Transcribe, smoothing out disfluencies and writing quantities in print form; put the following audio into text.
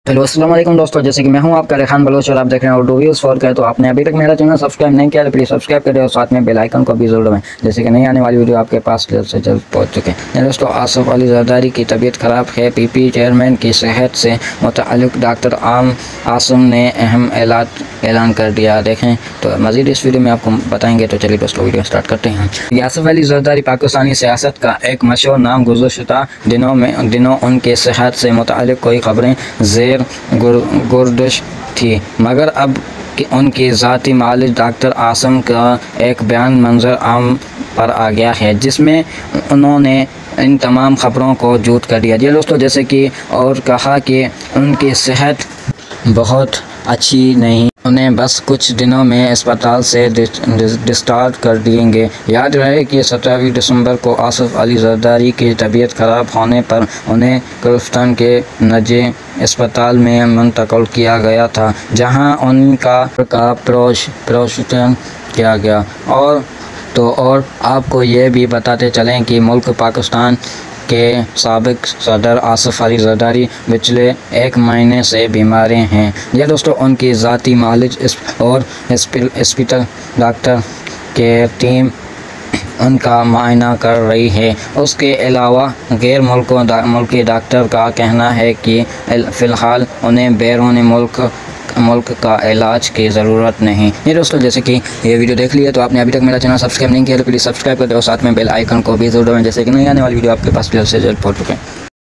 Hello अस्सलाम वालेकुम दोस्तों, जैसे कि मैं हूं आपका रेहान बलोच और आप देख रहे हैं उर्दू व्यूज़ फॉर का। तो आपने अभी तक मेरा चैनल सब्सक्राइब नहीं किया तो प्लीज़ सब्सक्राइब करें और साथ में बेल आइकन को भी जरूर दबाएं, जैसे कि नई आने वाली वीडियो आपके पास जल्द से जल्द पहुंच चुके हैं। दोस्तों, आसिफ अली जरदारी की तबीयत ख़राब है। पीपी चेयरमैन की सेहत से मुतअल्लिक़ डॉक्टर आसिम ने अहम ऐलान कर दिया। देखें तो मज़ीद इस वीडियो में आपको बताएंगे। तो चलिए दोस्तों, वीडियो स्टार्ट करते हैं। आसिफ अली जरदारी पाकिस्तानी सियासत का एक मशहूर नाम। गुज़श्ता दिनों उनके सेहत से मुतअल्लिक़ कोई खबरें ज़ेर गर्दिश थी, मगर अब उनकी ज़ाती मालिक डॉक्टर आसिम का एक बयान मंजर आम पर आ गया है, जिसमें उन्होंने इन तमाम ख़बरों को झूठ कर दिया। जी दोस्तों, जैसे कि और कहा कि उनकी सेहत बहुत अच्छी नहीं, उन्हें बस कुछ दिनों में अस्पताल से डिस्चार्ज कर देंगे। याद रहे कि 17 दिसंबर को आसिफ अली जरदारी की तबीयत ख़राब होने पर उन्हें गुलिस्तान के नजे अस्पताल में मुंतकिल किया गया था, जहां उनका ऑपरेशन किया गया। और आपको ये भी बताते चलें कि मुल्क पाकिस्तान के साबिक सदर आसिफ अली जरदारी पिछले 1 महीने से बीमार हैं। यह दोस्तों, उनकी ज़ाती मालिक और हॉस्पिटल डॉक्टर के टीम उनका मुआयना कर रही है। उसके अलावा गैर मुल्की डॉक्टर का कहना है कि फ़िलहाल उन्हें बैरून मुल्क का इलाज की ज़रूरत नहीं। ये दोस्तों, जैसे कि ये वीडियो देख लिया तो आपने अभी तक मेरा चैनल सब्सक्राइब नहीं किया तो प्लीज़ सब्सक्राइब कर दो और साथ में बेल आइकन को भी जरूर दबाएं, जैसे कि नई आने वाली वीडियो आपके पास जल्द से जल्द पहुँच चुके हैं।